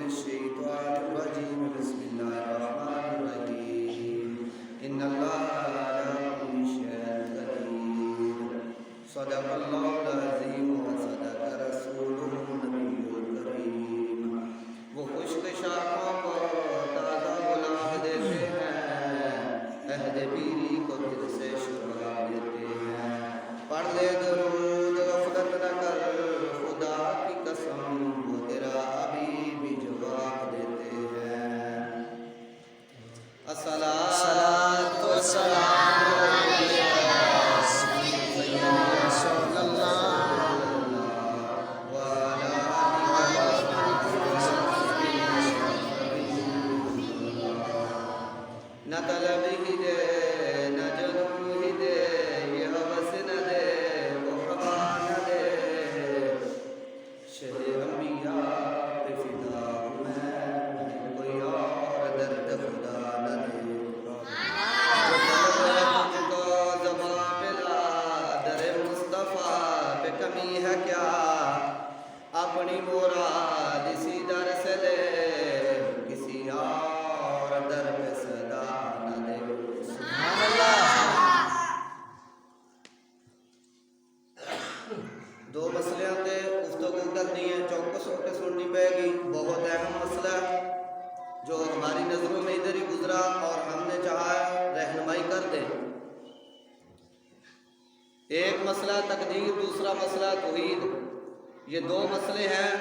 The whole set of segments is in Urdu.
الشيطان الرجيم بسم الله الرحمن الرحيم إن الله على كل شيء قدير صدق الله العظيم وصدق رسوله النبي الكريم وہ خشک شاخوں کو تازہ گلاب دیتے ہیں عہد پیری کو دل سے شربا دیتے ہیں پڑھ لے درود غفلت نہ کر خدا کی قسم وہ تیرا حبیب جواب دیتے ہیں الصلاۃ والسلام نہ طلب ہی دے نہ جنون ہی دے یہ حوث نہ دے وہ خبا نہ دے شہر انبیاء پہ فدا ہوں میں کوئی اور درد خدا نہ دے تجھ کو زباں پہ لا در مصطفیٰ پہ کمی ہے کیا اپنی مراد اسی در سے لے کسی اور در پہ صدا نہ دے سبحان اللہ دو مسئلے تے گفتگو کرنی ہے چوکس ہو کے سننی پڑے گی بہت اہم مسئلہ جو ہماری نظروں میں ادھر ہی گزرا اور ہم نے چاہا رہنمائی کر دیں ایک مسئلہ تقدیر دوسرا مسئلہ توحید یہ دو مسئلے ہیں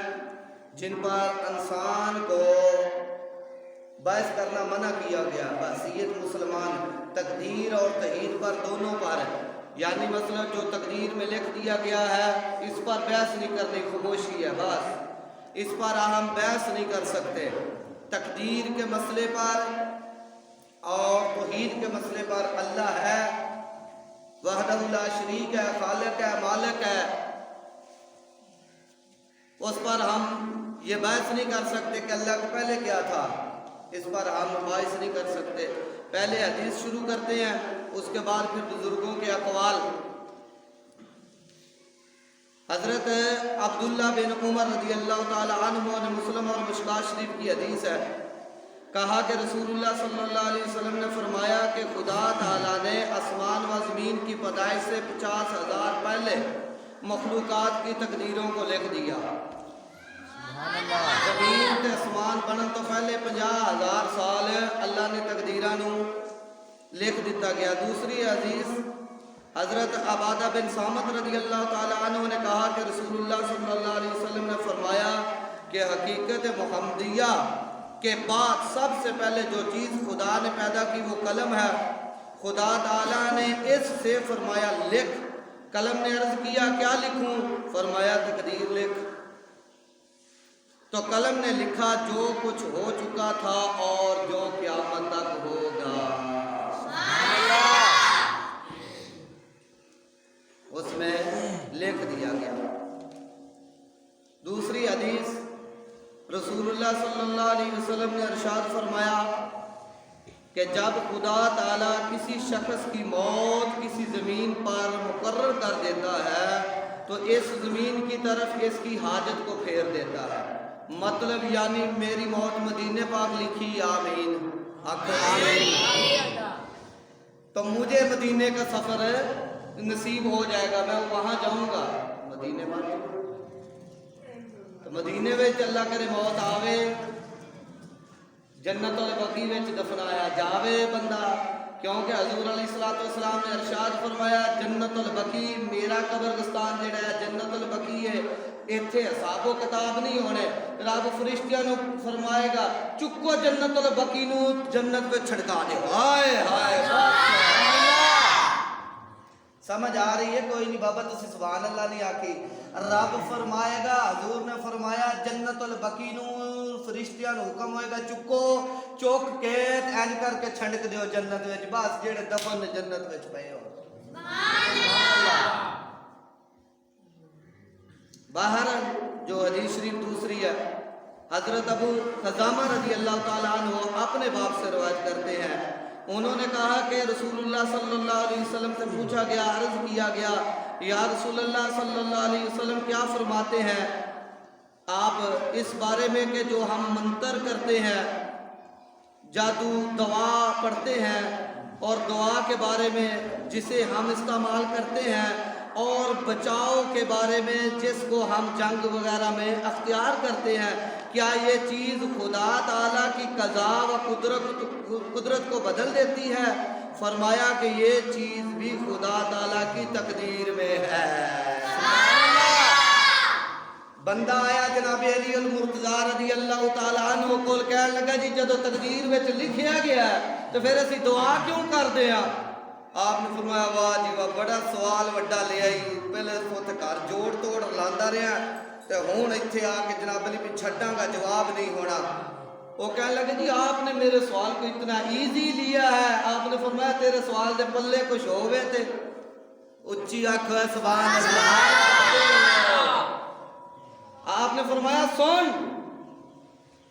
جن پر انسان کو بحث کرنا منع کیا گیا بحثیت مسلمان تقدیر اور توحید پر دونوں پر ہے یعنی مثلا جو تقدیر میں لکھ دیا گیا ہے اس پر بحث نہیں کرنی خاموشی ہے بس اس پر ہم بحث نہیں کر سکتے تقدیر کے مسئلے پر اور توحید کے مسئلے پر اللہ ہے وحدہ لا شریک ہے خالق ہے مالک ہے اس پر ہم یہ بحث نہیں کر سکتے کہ اللہ کے پہلے کیا تھا اس پر ہم باعث نہیں کر سکتے پہلے حدیث شروع کرتے ہیں اس کے بعد پھر بزرگوں کے اقوال حضرت عبداللہ بن عمر رضی اللہ تعالی عنہ نے مسلم اور مشکات شریف کی حدیث ہے کہا کہ رسول اللہ صلی اللہ علیہ وسلم نے فرمایا کہ خدا تعالی نے آسمان و زمین کی پیدائش سے 50,000 پہلے مخلوقات کی تقدیروں کو لکھ دیا زمین تے اسمان بنن تو پہلے 50,000 سال اللہ نے تقدیراں نو لکھ دیتا گیا دوسری حدیث حضرت عبادہ بن صامت رضی اللہ تعالی عنہ نے کہا کہ رسول اللہ صلی اللہ علیہ وسلم نے فرمایا کہ حقیقت محمدیہ کے بعد سب سے پہلے جو چیز خدا نے پیدا کی وہ قلم ہے خدا تعالی نے اس سے فرمایا لکھ قلم نے عرض کیا کیا لکھوں فرمایا تقدیر لکھ تو قلم نے لکھا جو کچھ ہو چکا تھا اور جو قیامت تک ہوگا اس میں لکھ دیا گیا دوسری حدیث رسول اللہ صلی اللہ علیہ وسلم نے ارشاد فرمایا کہ جب خدا تعالیٰ کسی شخص کی موت کسی زمین پر مقرر کر دیتا ہے تو اس زمین کی طرف اس کی حاجت کو پھیر دیتا ہے مطلب یعنی میری موت مدینے پاک لکھی آمین تو مجھے مدینے کا سفر نصیب ہو جائے گا میں وہاں جاؤں گا مدینے پاک تو مدینے میں اللہ کرے موت آوے جنت البقیع میں دفنایا جاوے بندہ کیونکہ حضور علیہ السلام نے ارشاد فرمایا جنت البقیع میرا قبرستان جڑا ہے جنت البقیع ہے ایتھے حساب و کتاب نہیں ہونے رب فرشتیاں نو فرمائے گا چکو جنت البقیع نو جنت پہ چھڑکا دے ہائے ہائے سمجھ آ رہی ہے کوئی نہیں بابا تسی سبحان اللہ نہیں آکی رب فرمائے گا حضور نے فرمایا جنت البقیع نو فرشتیاں نو حکم ہوئے گا چکو چوک کے این کر کے چھڑک دیو جنت وچ بس جڑے دفن جنت وچ پئے ہو سبحان اللہ باہر جو حدیث شریف دوسری ہے حضرت ابو خزامہ رضی اللہ تعالیٰ عنہ اپنے باپ سے روایت کرتے ہیں انہوں نے کہا کہ رسول اللہ صلی اللہ علیہ وسلم سے پوچھا گیا عرض کیا گیا یا رسول اللہ صلی اللہ علیہ وسلم کیا فرماتے ہیں آپ اس بارے میں کہ جو ہم منتر کرتے ہیں، جادو، دعا پڑھتے ہیں، اور دعا کے بارے میں جسے ہم استعمال کرتے ہیں، اور بچاؤ کے بارے میں جس کو ہم جنگ وغیرہ میں اختیار کرتے ہیں، کیا یہ چیز خدا تعالیٰ کی قضا و قدرت کو بدل دیتی ہے؟ فرمایا کہ یہ چیز بھی خدا تعالیٰ کی تقدیر میں ہے۔ بندہ آیا جناب علی المرتضی رضی اللہ تعالیٰ عنہ کو کہنے لگا جی جدو تقدیر میں لکھیا گیا ہے تو پھر اسی دعا کیوں کر دیں؟ آپ نے فرمایا واہ جی واہ، بڑا سوال وڈا لے آئی، پہلے سوتے گھر جوڑ توڑ لاندا رہا تو ہون اتھے آ کے جناب علی بھی چھٹاں گا جواب نہیں ہونا۔ وہ کہنے لگے جی آپ نے میرے سوال کو اتنا ایزی لیا ہے۔ آپ نے فرمایا تیرے سوال دے پلے کچھ ہوئے تھے، اچھی آنکھ سبحان اللہ۔ آپ نے فرمایا سن،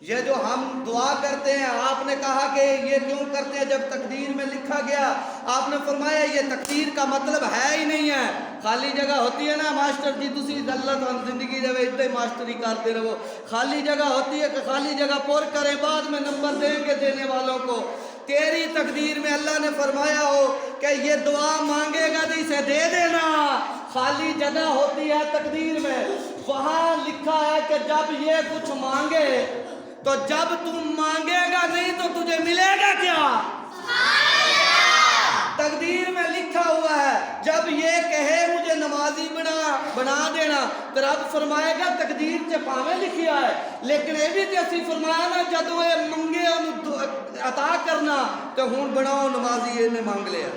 یہ جو ہم دعا کرتے ہیں، آپ نے کہا کہ یہ کیوں کرتے ہیں جب تقدیر میں لکھا گیا؟ آپ نے فرمایا یہ تقدیر کا مطلب ہے ہی نہیں ہے۔ خالی جگہ ہوتی ہے نا ماسٹر جی، تسی اللہ تعالیٰ زندگی دے اتنے ہی ماسٹری کرتے رہو، خالی جگہ ہوتی ہے کہ خالی جگہ پر کریں، بعد میں نمبر دیں گے دینے والوں کو۔ تیری تقدیر میں اللہ نے فرمایا ہو کہ یہ دعا مانگے گا تو اسے دے دینا۔ خالی جگہ ہوتی ہے تقدیر میں، وہاں لکھا ہے کہ جب یہ کچھ مانگے تو جب تم مانگے گا نہیں تو تجھے ملے گا کیا؟ تقدیر میں لکھا ہوا ہے جب یہ کہے مجھے نمازی بنا دینا تو رب فرمائے گا تقدیر چ پاویں لکھیا ہے، لیکن یہ بھی اسی فرمایا نا جدو یہ منگے عطا کرنا تو ہون بناؤ نمازی، یہ نے مانگ لیا۔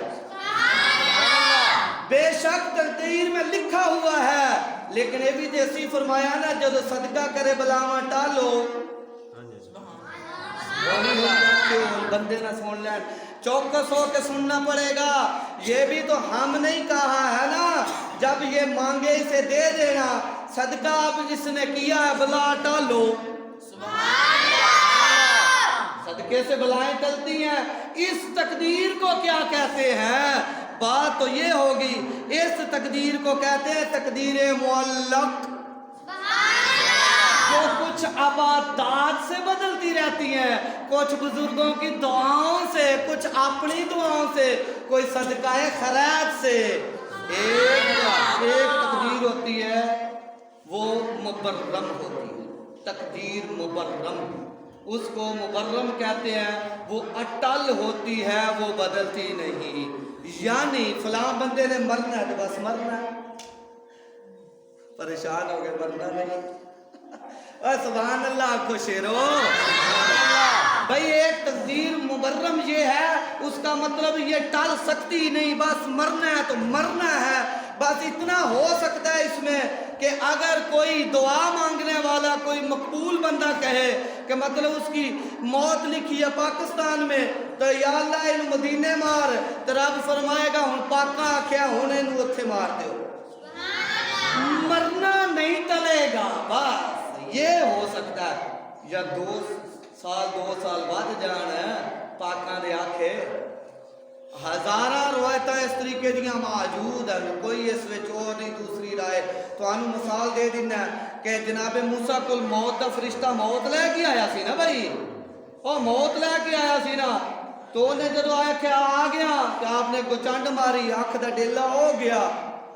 بے شک تقدیر میں لکھا ہوا ہے، لیکن یہ بھی جیسی فرمایا نا جدو صدقہ کرے بلاواں ٹالو، بندے نہ سن لین، چوکس ہو کے سننا پڑے گا۔ یہ بھی تو ہم نہیں کہا ہے نا جب یہ مانگے اسے دے دینا، صدقہ اب جس نے کیا ہے بلا ٹالو۔ صدقے سے بلائیں ٹلتی ہیں، اس تقدیر کو کیا کہتے ہیں؟ بات تو یہ ہوگی، اس تقدیر کو کہتے ہیں تقدیر معلق، جو کچھ عبادات سے بدلتی رہتی ہیں، کچھ بزرگوں کی دعاؤں سے، کچھ اپنی دعاؤں سے، کوئی صدقہ خیرات سے۔ ایک تقدیر ہوتی ہے وہ مبرم ہوتی ہے، تقدیر مبرم، اس کو مبرم کہتے ہیں، وہ اٹل ہوتی ہے، وہ بدلتی نہیں۔ یعنی فلاں بندے نے مرنا ہے تو بس مرنا ہے، پریشان ہو گئے مرنا نہیں، سبحان اللہ کو شیرو بھائی۔ ایک تقدیر مبرم یہ ہے، اس کا مطلب یہ ٹال سکتی نہیں، بس مرنا ہے تو مرنا ہے۔ بس اتنا ہو سکتا ہے اس میں کہ اگر کوئی دعا مانگنے والا کوئی مقبول بندہ کہے کہ مطلب اس کی موت لکھی ہے پاکستان میں تو یا اللہ انہوں مدینے مار، تو رب فرمائے گا ہن پاکاں آکھیا ہن انہوں اتھے مار دیو، مرنا نہیں ٹلے گا۔ بس یہ ہو سکتا ہے، یا 2 سال بعد جان ہے پاکاں دے آکھے۔ ہزاراں روایتاں اس طریقے دیاں موجود ہیں، کوئی اس وچ اور نہیں دوسری رائے۔ تانوں مثال دے دینا کہ جناب موسیٰ کول موت دا فرشتہ موت لے کے آیا سی نا بھائی، وہ موت لے کے آیا سی نا، تو انہیں جدو آیا کہ آ گیا کہ آپ نے گچنڈ ماری، آنکھ دا ڈیلا ہو گیا،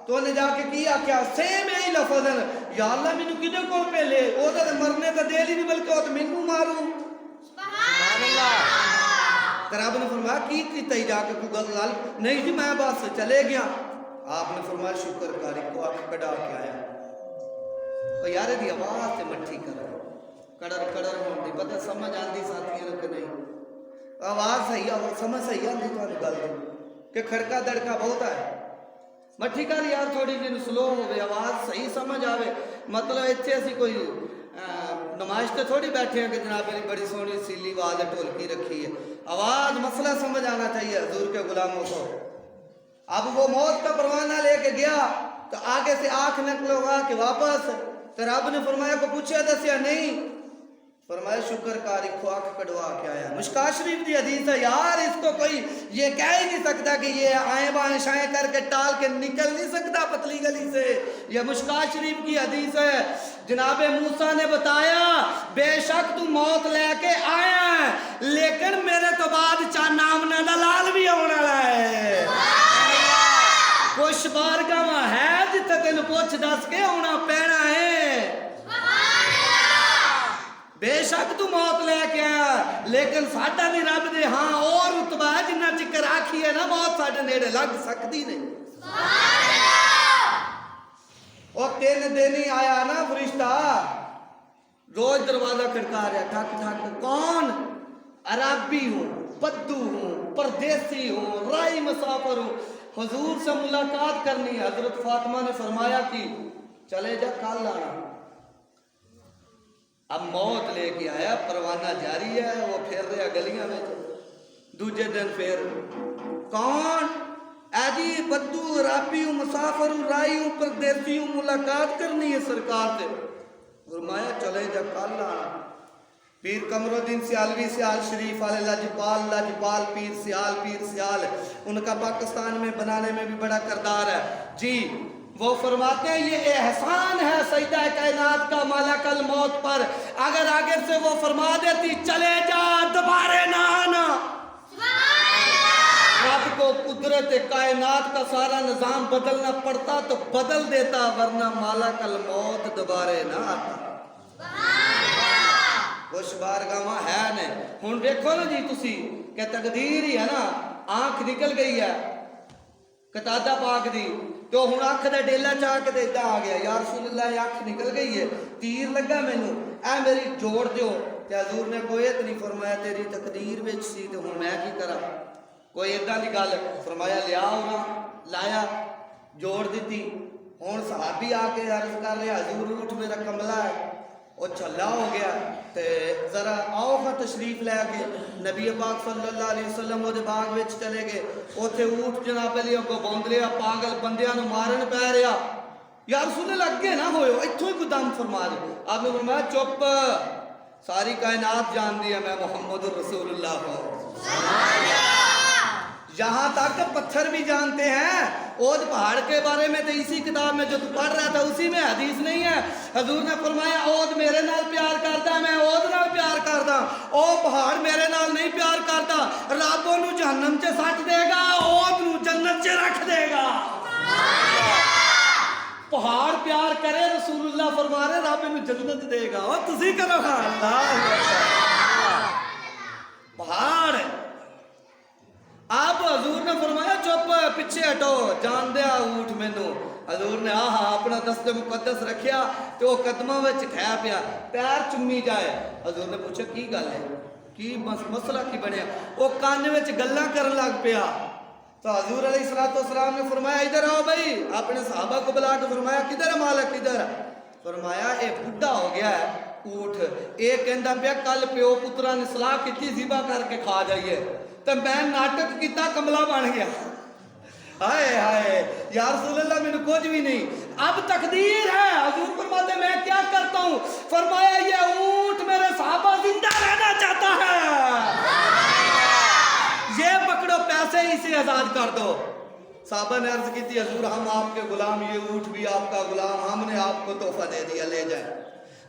تو انہیں جا کے کیا کیا سیم یہی لفظ ہے، یا اللہ مینوں کدے کول پہ لے، او تے مرنے دا دل ہی نہیں بلکہ او تے مینوں ماروں۔ سبحان اللہ۔ رب نے فرمایا کی تھی جا کے کوئی گل نہیں جی میں بس چلے گیا۔ آپ نے فرمایا شکر کاری کو آنکھ کڑا کے آیا، تو یار دی آواز تے مٹھی کڑر ہونے دی پتہ سمجھ آندی ساتھیوں کہ نہیں؟ آواز صحیح ہے، سمجھ صحیح آندی تو گل کہ کھڑکا دڑکا بہت ہے، مٹھی کر یار تھوڑی جی سلو ہوئے، آواز صحیح سمجھ آوے۔ مطلب اتنے اسی کوئی نمائش تے تھوڑی بیٹھے ہیں کہ جناب میری بڑی سونی سیلی آواز ڈھولکی رکھی ہے، آواز مسئلہ سمجھ آنا چاہیے حضور کے غلاموں کو۔ اب وہ موت کا پروانہ لے کے گیا تو آگے سے آنکھ نکلو گا کہ واپس، تو رب نے فرمایا کو پوچھا دسیا نہیں، فرمایا شکر کاری خواک کڑوا کے آیا. مشکات شریف کی حدیث ہے یار, اس کو کوئی یہ کہہ ہی نہیں سکتا کہ یہ آئیں بائیں شائیں کر کے ٹال کے نکل نہیں سکتا پتلی گلی سے. یہ مشکات شریف کی حدیث ہے. جناب موسیٰ نے بتایا بے شک تو موت لے کے آیا ہے, لیکن میرے تو بعد نام نہ دلال بھی ہونا ہے. کچھ بارگاہ ہے جتنے تین پوچھ دس کے ہونا پینا ہے. بے شک تو موت لے کے آیا, لیکن ساڈا بھی رب دے ہاں اور رتبہ ہے جنہ چکر آکھی ہے نا موت ساڈے نیڑے لگ سکتی نہیں. اور 3 دن ہی آیا نا فرشتہ, روز دروازہ کھڑکا رہا ٹھک ٹھک. کون؟ عربی ہوں, بدو ہوں, پردیسی ہوں, رائی مسافر ہوں. حضور سے ملاقات کرنی ہے. حضرت فاطمہ نے فرمایا کہ چلے جا کل آنا. اب موت لے کے آیا, پروانہ جاری ہے, وہ پھر رہا گلیاں میں. دوجے دن پھر کون؟ ایجی بدو, رابی ہوں, مسافر ہوں, رائی ہوں, پردیسی ہوں, ملاقات کرنی ہے سرکار سے. فرمایا چلے جا کل آنا. پیر قمر الدین سیالوی سیال شریف والے لاجپال پیر سیال, ان کا پاکستان میں بنانے میں بھی بڑا کردار ہے جی. وہ فرماتے ہیں یہ احسان ہے سیدہ کائنات کا مالک الموت پر. اگر آگے سے وہ فرما دیتی چلے جا دوبارہ نہ آنا, رب کو قدرت کائنات کا سارا نظام بدلنا پڑتا تو بدل دیتا, ورنہ مالک الموت دوبارہ نہ آتا. کچھ بارگاہ ہے نہیں. ہن دیکھو نا جی تسی کہ تقدیر ہی ہے نا, آنکھ نکل گئی ہے قطادہ پاک دی, تو ہن اکھ دا ڈیلا چاہ کے دیتا آ گیا, یا رسول اللہ اکھ نکل گئی ہے, تیر لگا مینوں, اے میری جوڑ دیو. تے حضور نے کوئی نہیں فرمایا تیری تقدیر وچ سی تے ہن میں کی کراں, کوئی ادھا دی گل. فرمایا لیا ہونا, لایا, جوڑ دیتی. ہن صحابی آ کے عرض کر رہے حضور اٹھ میرا کملا ہے, وہ چھلا ہو گیا. تے ذرا آؤ خا تشریف لے کے نبی پاک صلی اللہ علیہ وسلم وہ باغ وچ چلے گئے. اوتھے اونٹ جناب علی کو بوند رہا, پاگل بندیاں نو مارن پی رہا. یا رسول اللہ اگے نہ ہوئے, اتھوں ہی کوئی دم فرما دے. آپ نے فرمایا چپ, ساری کائنات جان دی ہے میں محمد رسول اللہ کو. یہاں تک پتھر بھی جانتے ہیں. اود پہاڑ کے بارے میں تو اسی کتاب میں جو تو پڑھ رہا تھا اسی میں حدیث نہیں ہے. حضور نے فرمایا اود میرے نال پیار کرتا ہے, میں اود نال پیار کرتا. او پہاڑ میرے نال نہیں پیار کرتا, رب انہوں جہنم چے سٹ دے گا, اود نو جنت چے رکھ دے گا. پہاڑ پیار کرے, رسول اللہ فرما رہے رب انہوں جنت دے گا. اور تسی کرو اللہ پہاڑ. اب حضور نے فرمایا چپ پیچھے ہٹو, جان دیا اونٹ مینوں. حضور نے اپنا دست مقدس رکھیا تو وہ قدموں وچ کھیا پیا, پیر چمی جائے. حضور نے پوچھا کی گل ہے, کی مسئلہ کی بنیا؟ وہ کان وچ گلاں کرن لگ پیا. تو حضور علیہ السلام نے فرمایا ادھر آؤ بھائی. اپنے صحابہ کو بلا کے فرمایا کدھر ہے مالک, کدھر؟ فرمایا اے بڈھا ہو گیا ہے اونٹ, اے کہندا پیا کل پیو پترا نے صلاح کیتی ذبح کر کے کھا جائیے, تو میں ناٹک کیتا کملا بن گیا. ہائے ہائے یا رسول اللہ میں نے کچھ بھی نہیں, اب تقدیر ہے. حضور فرماتے میں کیا کرتا ہوں؟ فرمایا یہ اونٹ میرے صحابہ زندہ رہنا چاہتا ہے, یہ پکڑو پیسے اسے آزاد کر دو. صحابہ نے عرض کی تھی حضور ہم آپ کے غلام, یہ اونٹ بھی آپ کا غلام, ہم نے آپ کو تحفہ دے دیا, لے جائیں.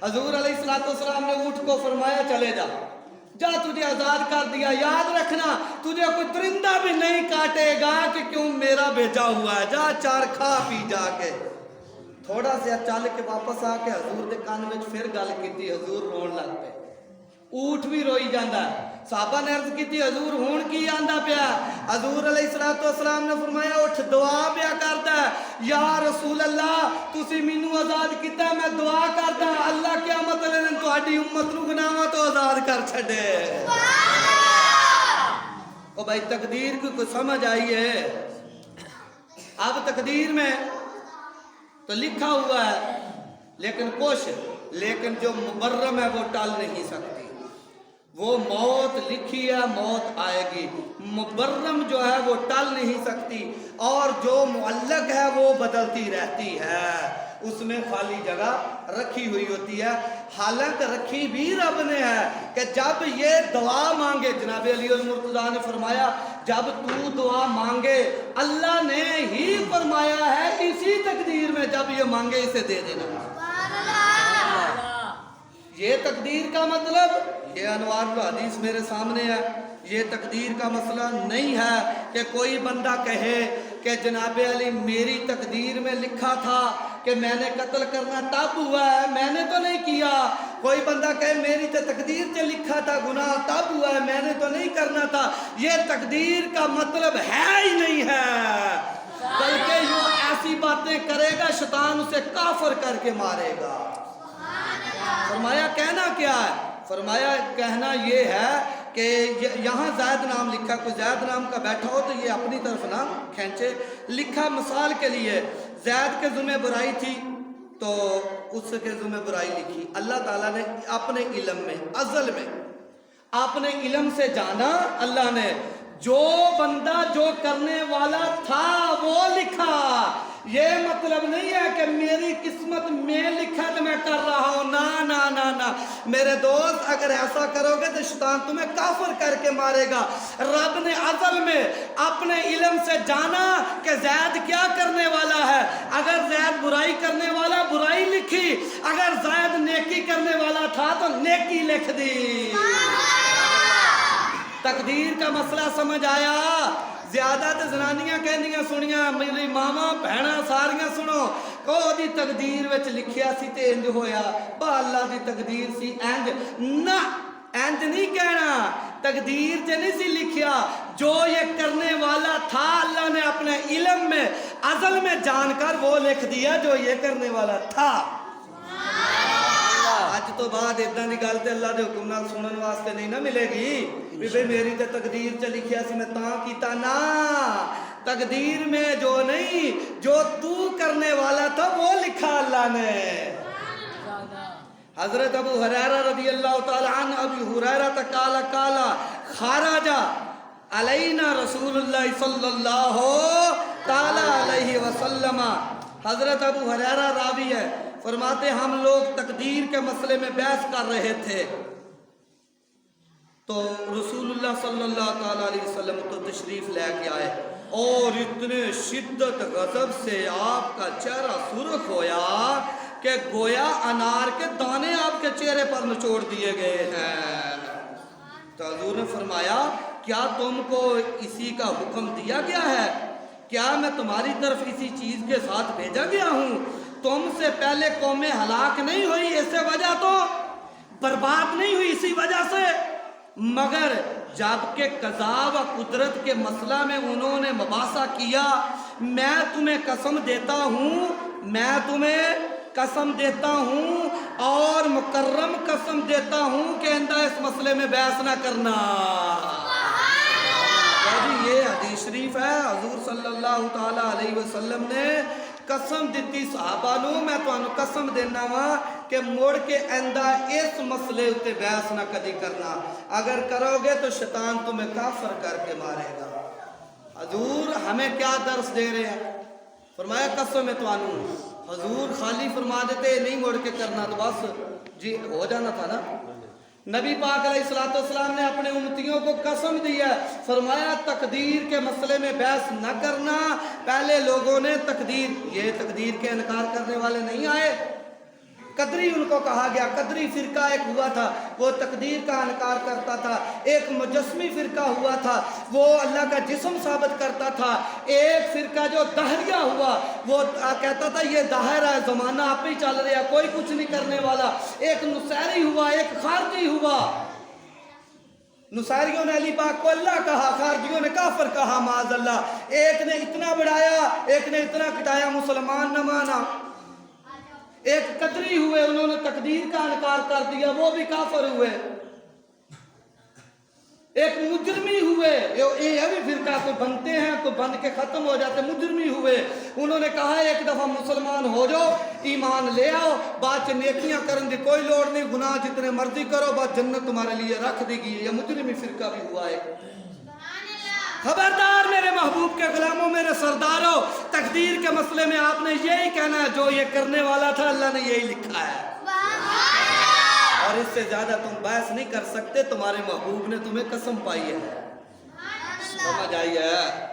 حضور علیہ السلام نے اونٹ کو فرمایا چلے جا, جا تجھے آزاد کر دیا. یاد رکھنا تجھے کوئی درندہ بھی نہیں کاٹے گا کہ کیوں میرا بھیجا ہوا ہے, جا چار کھا پی جا کے. تھوڑا سا چل کے واپس آ کے حضور دے کان وچ پھر گل کیتی, حضور رون لگ پے. اونٹ بھی روئی جاندا ہے. صحابہ نے عرض کیتی حضور ہون کی آندا پیا؟ حضور علیہ السلام نے فرمایا اٹھ دعا پیا کردا ہے, یا رسول اللہ تسی مینوں آزاد کیتا, میں دعا کردا اللہ قیامت والے دن تہاڈی امت نو گناہاں تو آزاد کر چھڈے. او بھائی تقدیر کی کوئی سمجھ آئی ہے؟ اب تقدیر میں تو لکھا ہوا ہے لیکن جو مبرم ہے وہ ٹال نہیں سکتی. وہ موت لکھی ہے, موت آئے گی. مبرم جو ہے وہ ٹل نہیں سکتی, اور جو معلق ہے وہ بدلتی رہتی ہے, اس میں خالی جگہ رکھی ہوئی ہوتی ہے. حالانکہ رکھی بھی رب نے ہے کہ جب یہ دعا مانگے، جناب علی المرتضیٰ نے فرمایا جب تو دعا مانگے اللہ نے ہی فرمایا ہے اسی تقدیر میں جب یہ مانگے اسے دے دینا۔ یہ تقدیر کا مطلب، یہ انوار الحدیث میرے سامنے ہے، یہ تقدیر کا مسئلہ نہیں ہے کہ کوئی بندہ کہے کہ جناب علی میری تقدیر میں لکھا تھا کہ میں نے قتل کرنا تب ہوا ہے، میں نے تو نہیں کیا۔ کوئی بندہ کہے میری تو تقدیر سے لکھا تھا گناہ تب ہوا ہے، میں نے تو نہیں کرنا تھا۔ یہ تقدیر کا مطلب ہے ہی نہیں ہے، بلکہ یوں ایسی باتیں کرے گا شیطان اسے کافر کر کے مارے گا۔ فرمایا کہنا کیا ہے؟ فرمایا کہنا یہ ہے کہ یہاں زید نام لکھا، کوئی زید نام کا بیٹھا ہو تو یہ اپنی طرف نہ کھینچے۔ لکھا مثال کے لیے زید کے ذمہ برائی تھی تو اس کے ذمہ برائی لکھی۔ اللہ تعالیٰ نے اپنے علم میں ازل میں اپنے علم سے جانا، اللہ نے جو بندہ جو کرنے والا تھا وہ لکھا۔ یہ مطلب نہیں ہے کہ میری قسمت میں لکھا تو میں کر رہا ہوں، نا نا نا نا میرے دوست، اگر ایسا کرو گے تو شیطان تمہیں کافر کر کے مارے گا۔ رب نے ازل میں اپنے علم سے جانا کہ زید کیا کرنے والا ہے۔ اگر زید برائی کرنے والا برائی لکھی، اگر زید نیکی کرنے والا تھا تو نیکی لکھ دی۔ تقدیر کا مسئلہ سمجھ آیا؟ زیادہ تے زنانیاں کہندیاں سنیاں میری ماما بہنا ساریاں سنو کہ دی تقدیر وچ لکھیا سی تے انج ہویا، با اللہ دی تقدیر سی انج نہ، انج نہیں کہنا، تقدیر تے نہیں سی لکھیا، جو یہ کرنے والا تھا اللہ نے اپنے علم میں ازل میں جان کر وہ لکھ دیا جو یہ کرنے والا تھا۔ آج تو بعد ادھا دی گل تے اللہ دے حکم نال سنن واسطے نہیں نہ ملے گی بھی بھئی میری تے تقدیر چ لکھیا سی میں تاں کیتا، نا، تقدیر میں جو نہیں، جو تو کرنے والا تھا وہ لکھا اللہ نے۔ حضرت ابو ہریرہ رضی اللہ تعالی عنہ، ابی ہریرہ قال قال خرج علینا رسول اللہ صلی اللہ تعالی علیہ وسلم۔ حضرت ابو ہریرہ راوی ہے، فرماتے ہم لوگ تقدیر کے مسئلے میں بحث کر رہے تھے تو رسول اللہ صلی اللہ تعالی علیہ وسلم تو تشریف لے کے آئے اور اتنے شدت غضب سے آپ کا چہرہ سرخ ہویا کہ گویا انار کے دانے آپ کے چہرے پر نچوڑ دیے گئے ہیں۔ تو حضور نے فرمایا کیا تم کو اسی کا حکم دیا گیا ہے؟ کیا میں تمہاری طرف اسی چیز کے ساتھ بھیجا گیا ہوں؟ تم سے پہلے قومیں ہلاک نہیں ہوئی اسی وجہ تو برباد نہیں ہوئی اسی وجہ سے، مگر جبکہ قضاء و قدرت کے مسئلہ میں انہوں نے مباحثہ کیا، میں تمہیں قسم دیتا ہوں، میں تمہیں قسم دیتا ہوں اور مکرم قسم دیتا ہوں کہ آئندہ اس مسئلے میں بحث نہ کرنا۔ یہ حدیث شریف ہے، حضور صلی اللہ تعالی علیہ وسلم نے قسم دیتی صحابہ نو، میں تو انہوں قسم دینا ہوا کہ موڑ کے آئندہ اس مسئلے اتے بحث نہ کدی کرنا، اگر کرو گے تو شیطان تمہیں کافر کر کے مارے گا۔ حضور ہمیں کیا درس دے رہے ہیں؟ فرمایا قسم ہے تو انہوں، حضور خالی فرما دیتے نہیں موڑ کے کرنا تو بس جی ہو جانا تھا نا۔ نبی پاک علیہ السلام نے اپنے امتیوں کو قسم دی ہے، فرمایا تقدیر کے مسئلے میں بحث نہ کرنا۔ پہلے لوگوں نے یہ تقدیر کے انکار کرنے والے نہیں آئے، قدری ان کو کہا گیا، قدری فرقہ ایک ہوا تھا وہ تقدیر کا انکار کرتا تھا، ایک مجسمی فرقہ ہوا تھا وہ اللہ کا جسم ثابت کرتا تھا، ایک فرقہ جو دہریہ ہوا وہ کہتا تھا یہ دہر ہے، زمانہ آپ ہی چل رہا، کوئی کچھ نہیں کرنے والا، ایک نصیری ہوا، ایک خارجی ہوا۔ نصیریوں نے علی پاک کو اللہ کہا، خارجیوں نے کافر کہا معاذ اللہ، ایک نے اتنا بڑھایا ایک نے اتنا کٹایا، مسلمان نہ مانا۔ ایک قدری ہوئے انہوں نے تقدیر کا انکار کر دیا، وہ بھی کافر ہوئے۔ ایک مجرمی ہوئے، یہ بھی فرقہ کوئی بنتے ہیں کوئی بن کے ختم ہو جاتے، مجرمی ہوئے، انہوں نے کہا ایک دفعہ مسلمان ہو جاؤ، ایمان لے آؤ، بعد نیکیاں کرن دی کوئی لوڑ نہیں، گناہ جتنے مرضی کرو، بعد جنت تمہارے لیے رکھ دی گئی۔ یہ مجرمی فرقہ بھی ہوا ہے۔ خبردار میرے محبوب کے غلاموں، میرے سرداروں، تقدیر کے مسئلے میں آپ نے یہی کہنا ہے جو یہ کرنے والا تھا اللہ نے یہی لکھا ہے۔ اور اس سے زیادہ تم بحث نہیں کر سکتے. تمہارے محبوب نے تمہیں قسم پائی ہے. سمجھ آئی ہے؟